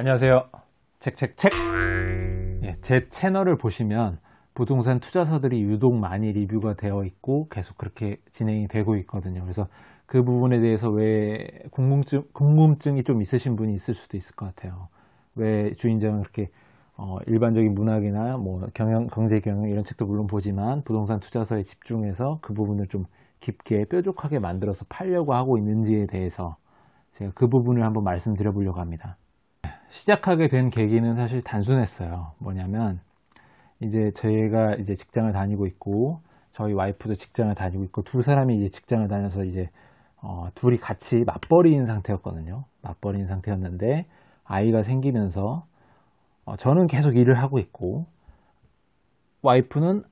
안녕하세요. 책책책. 예, 제 채널을 보시면 부동산 투자서들이 유독 많이 리뷰가 되어 있고 계속 그렇게 진행이 되고 있거든요. 그래서 그 부분에 대해서 왜 궁금증이 좀 있으신 분이 있을 수도 있을 것 같아요. 왜 주인장은 그렇게 일반적인 문학이나 뭐 경제 경영 이런 책도 물론 보지만 부동산 투자서에 집중해서 그 부분을 좀 깊게 뾰족하게 만들어서 팔려고 하고 있는지에 대해서 제가 그 부분을 한번 말씀드려 보려고 합니다. 시작하게 된 계기는 사실 단순했어요. 뭐냐면 이제 저희가 이제 직장을 다니고 있고 저희 와이프도 직장을 다니고 있고 두 사람이 이제 직장을 다녀서 이제 둘이 같이 맞벌이인 상태였거든요. 맞벌이인 상태였는데 아이가 생기면서 저는 계속 일을 하고 있고 와이프는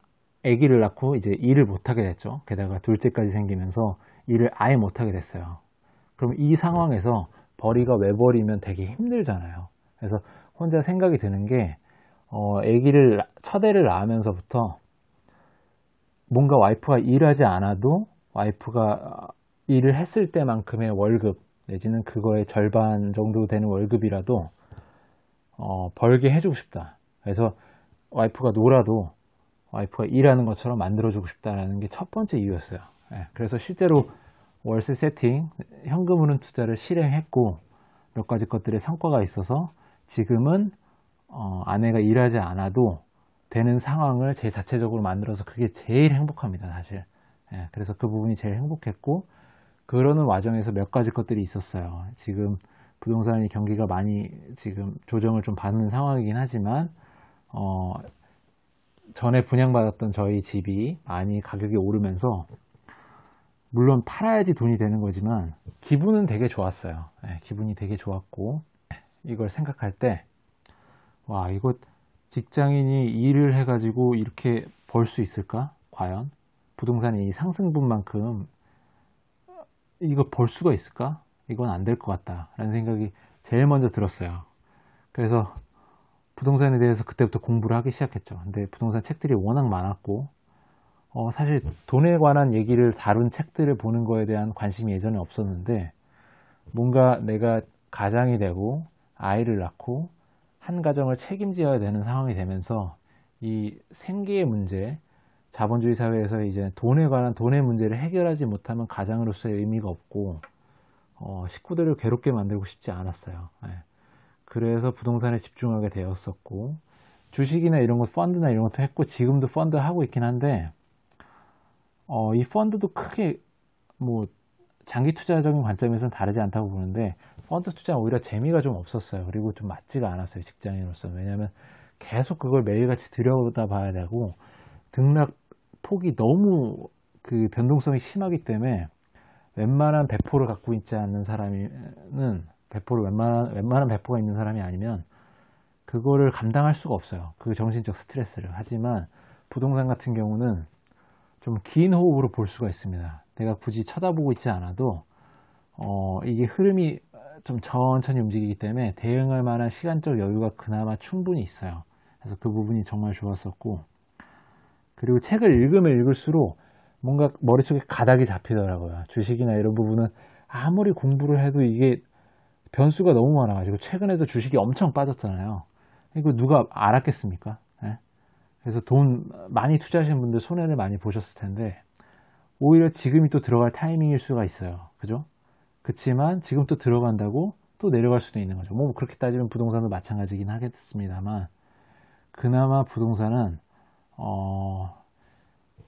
아기를 낳고 이제 일을 못하게 됐죠. 게다가 둘째까지 생기면서 일을 아예 못하게 됐어요. 그럼 이 상황에서 벌이가 외벌이면 되게 힘들잖아요. 그래서 혼자 생각이 드는 게 아기를 첫 애를 낳으면서부터 뭔가 와이프가 일하지 않아도 와이프가 일을 했을 때만큼의 월급 내지는 그거의 절반 정도 되는 월급이라도 벌게 해주고 싶다. 그래서 와이프가 놀아도 와이프가 일하는 것처럼 만들어주고 싶다는 게 첫 번째 이유였어요. 그래서 실제로 월세 세팅, 현금흐름 투자를 실행했고 몇 가지 것들의 성과가 있어서 지금은 아내가 일하지 않아도 되는 상황을 제 자체적으로 만들어서 그게 제일 행복합니다, 사실. 그래서 그 부분이 제일 행복했고 그러는 와중에서 몇 가지 것들이 있었어요. 지금 부동산 경기가 많이 지금 조정을 좀 받는 상황이긴 하지만 전에 분양받았던 저희 집이 많이 가격이 오르면서 물론 팔아야지 돈이 되는 거지만 기분은 되게 좋았어요. 기분이 되게 좋았고 이걸 생각할 때 와, 이거 직장인이 일을 해가지고 이렇게 벌 수 있을까? 과연 부동산의 이 상승분만큼 이거 벌 수가 있을까? 이건 안 될 것 같다 라는 생각이 제일 먼저 들었어요. 그래서 부동산에 대해서 그때부터 공부를 하기 시작했죠. 근데 부동산 책들이 워낙 많았고 사실 돈에 관한 얘기를 다룬 책들을 보는 거에 대한 관심이 예전에 없었는데 뭔가 내가 가장이 되고 아이를 낳고 한 가정을 책임져야 되는 상황이 되면서 이 생계의 문제, 자본주의 사회에서 이제 돈에 관한 돈의 문제를 해결하지 못하면 가장으로서의 의미가 없고 식구들을 괴롭게 만들고 싶지 않았어요. 그래서 부동산에 집중하게 되었었고 주식이나 이런 것, 펀드나 이런 것도 했고 지금도 펀드 하고 있긴 한데 이 펀드도 크게 뭐 장기 투자적인 관점에서는 다르지 않다고 보는데 펀드 투자는 오히려 재미가 좀 없었어요. 그리고 좀 맞지가 않았어요, 직장인으로서. 왜냐하면 계속 그걸 매일같이 들여다봐야 되고 등락 폭이 너무 그 변동성이 심하기 때문에 웬만한 배포를 갖고 있지 않는 사람은 배포를 웬만한 배포가 있는 사람이 아니면 그거를 감당할 수가 없어요. 그 정신적 스트레스를. 하지만 부동산 같은 경우는 좀 긴 호흡으로 볼 수가 있습니다. 내가 굳이 쳐다보고 있지 않아도 이게 흐름이 좀 천천히 움직이기 때문에 대응할 만한 시간적 여유가 그나마 충분히 있어요. 그래서 그 부분이 정말 좋았었고 그리고 책을 읽으면 읽을수록 뭔가 머릿속에 가닥이 잡히더라고요. 주식이나 이런 부분은 아무리 공부를 해도 이게 변수가 너무 많아가지고 최근에도 주식이 엄청 빠졌잖아요. 이거 누가 알았겠습니까? 그래서 돈 많이 투자하시는 분들 손해를 많이 보셨을 텐데 오히려 지금이 또 들어갈 타이밍일 수가 있어요. 그죠? 그치만 지금 또 들어간다고 또 내려갈 수도 있는 거죠. 뭐 그렇게 따지면 부동산도 마찬가지긴 하겠습니다만 그나마 부동산은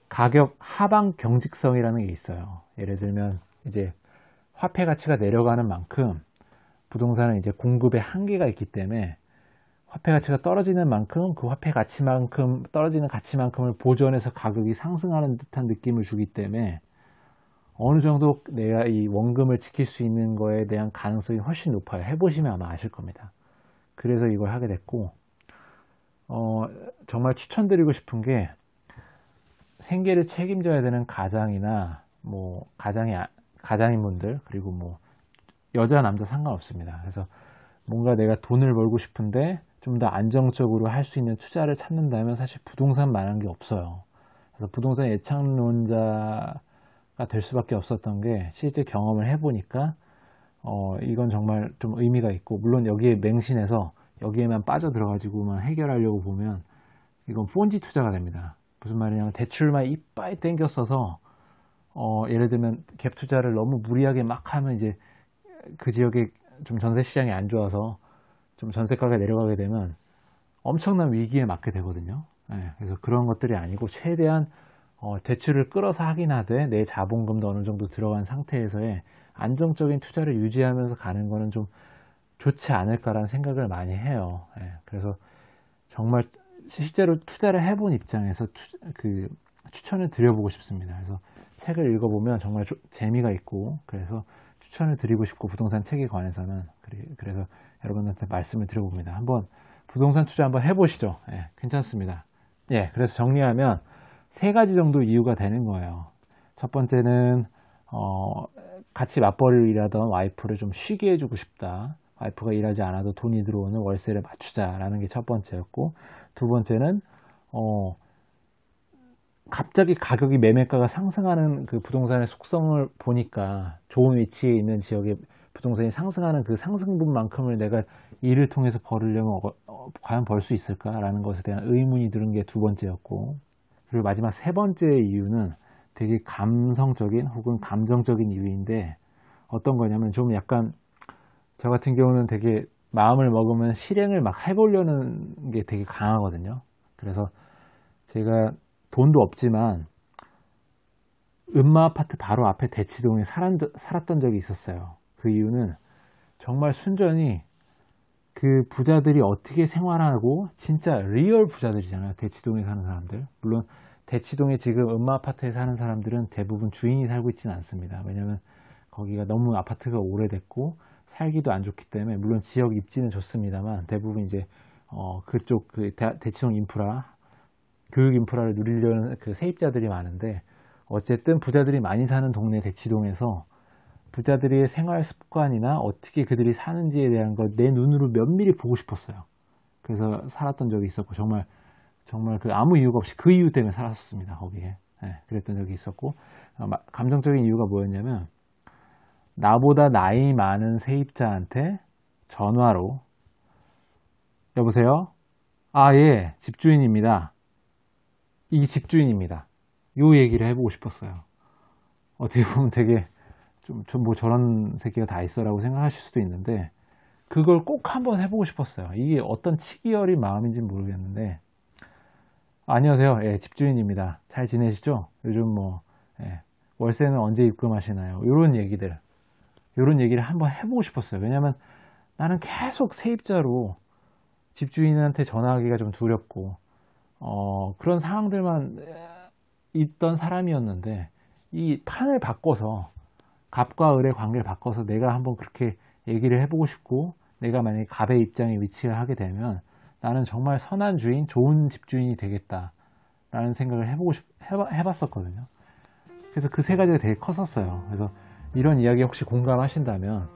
가격 하방 경직성이라는 게 있어요. 예를 들면 이제 화폐 가치가 내려가는 만큼 부동산은 이제 공급의 한계가 있기 때문에 화폐 가치가 떨어지는 만큼 그 화폐 가치만큼 떨어지는 가치만큼을 보존해서 가격이 상승하는 듯한 느낌을 주기 때문에 어느 정도 내가 이 원금을 지킬 수 있는 거에 대한 가능성이 훨씬 높아요. 해보시면 아마 아실 겁니다. 그래서 이걸 하게 됐고 정말 추천드리고 싶은 게 생계를 책임져야 되는 가장이나 뭐 가장인분들 그리고 뭐 여자 남자 상관없습니다. 그래서 뭔가 내가 돈을 벌고 싶은데 좀 더 안정적으로 할 수 있는 투자를 찾는다면 사실 부동산만한 게 없어요. 그래서 부동산 예착론자가 될 수밖에 없었던 게 실제 경험을 해보니까 이건 정말 좀 의미가 있고, 물론 여기에 맹신해서 여기에만 빠져들어가지고만 해결하려고 보면 이건 폰지 투자가 됩니다. 무슨 말이냐면 대출만 이빨 땡겼어서 예를 들면 갭 투자를 너무 무리하게 막 하면 이제 그 지역에 좀 전세 시장이 안 좋아서 좀 전세가가 내려가게 되면 엄청난 위기에 맞게 되거든요. 그래서 그런 것들이 아니고 최대한 대출을 끌어서 하긴 하되 내 자본금도 어느 정도 들어간 상태에서의 안정적인 투자를 유지하면서 가는 거는 좀 좋지 않을까라는 생각을 많이 해요. 그래서 정말 실제로 투자를 해본 입장에서 추천을 드려보고 싶습니다. 그래서 책을 읽어보면 정말 재미가 있고, 그래서 추천을 드리고 싶고, 부동산 책에 관해서는 그래서 여러분한테 말씀을 드려봅니다. 한번 부동산 투자 한번 해보시죠. 괜찮습니다. 그래서 정리하면 3가지 정도 이유가 되는 거예요. 첫 번째는 같이 맞벌이를 일하던 와이프를 좀 쉬게 해주고 싶다. 와이프가 일하지 않아도 돈이 들어오는 월세를 맞추자라는 게 첫 번째였고, 두 번째는 갑자기 가격이 매매가가 상승하는 그 부동산의 속성을 보니까 좋은 위치에 있는 지역에 부동산이 상승하는 그 상승분만큼을 내가 일을 통해서 벌으려면 과연 벌 수 있을까라는 것에 대한 의문이 드는 게 두 번째였고, 그리고 마지막 3번째 이유는 되게 감성적인 혹은 감정적인 이유인데, 어떤 거냐면 좀 약간 저 같은 경우는 되게 마음을 먹으면 실행을 막 해보려는 게 되게 강하거든요. 그래서 제가 돈도 없지만 음마아파트 바로 앞에 대치동에 살았던 적이 있었어요. 그 이유는 정말 순전히 그 부자들이 어떻게 생활하고, 진짜 리얼 부자들이잖아요. 대치동에 사는 사람들. 물론 대치동에 지금 음마아파트에 사는 사람들은 대부분 주인이 살고 있지는 않습니다. 왜냐면 거기가 너무 아파트가 오래됐고 살기도 안 좋기 때문에, 물론 지역 입지는 좋습니다만 대부분 이제 그쪽 대치동 인프라, 교육 인프라를 누리려는 그 세입자들이 많은데, 어쨌든 부자들이 많이 사는 동네 대치동에서 부자들의 생활 습관이나 어떻게 그들이 사는지에 대한 걸 내 눈으로 면밀히 보고 싶었어요. 그래서 살았던 적이 있었고, 정말 그 아무 이유가 없이 그 이유 때문에 살았었습니다. 거기에. 그랬던 적이 있었고, 감정적인 이유가 뭐였냐면, 나보다 나이 많은 세입자한테 전화로 여보세요? 예, 집주인입니다. 이 집주인입니다. 요 얘기를 해보고 싶었어요. 어떻게 보면 되게 뭐 저런 새끼가 다 있어라고 생각하실 수도 있는데, 그걸 꼭 한번 해보고 싶었어요. 이게 어떤 치기 어린 마음인지는 모르겠는데, 안녕하세요. 집주인입니다. 잘 지내시죠? 요즘 월세는 언제 입금하시나요? 이런 얘기를 한번 해보고 싶었어요. 왜냐면 나는 계속 세입자로 집주인한테 전화하기가 좀 두렵고, 그런 상황들만 있던 사람이었는데, 이 판을 바꿔서, 갑과 을의 관계를 바꿔서 내가 한번 그렇게 얘기를 해보고 싶고, 내가 만약에 갑의 입장에 위치를 하게 되면 나는 정말 선한 주인, 좋은 집주인이 되겠다라는 생각을 해봤었거든요. 그래서 그 3가지가 되게 컸었어요. 그래서 이런 이야기 혹시 공감하신다면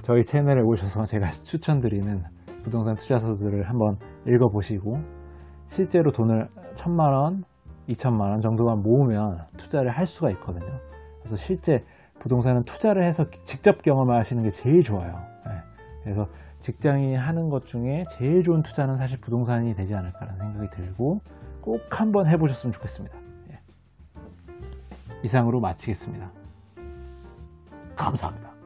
저희 채널에 오셔서 제가 추천드리는 부동산 투자서들을 한번 읽어보시고, 실제로 돈을 1,000만원, 2,000만원 정도만 모으면 투자를 할 수가 있거든요. 그래서 실제 부동산은 투자를 해서 직접 경험하시는 게 제일 좋아요. 그래서 직장인이 하는 것 중에 제일 좋은 투자는 사실 부동산이 되지 않을까라는 생각이 들고, 꼭 한번 해보셨으면 좋겠습니다. 이상으로 마치겠습니다. 감사합니다.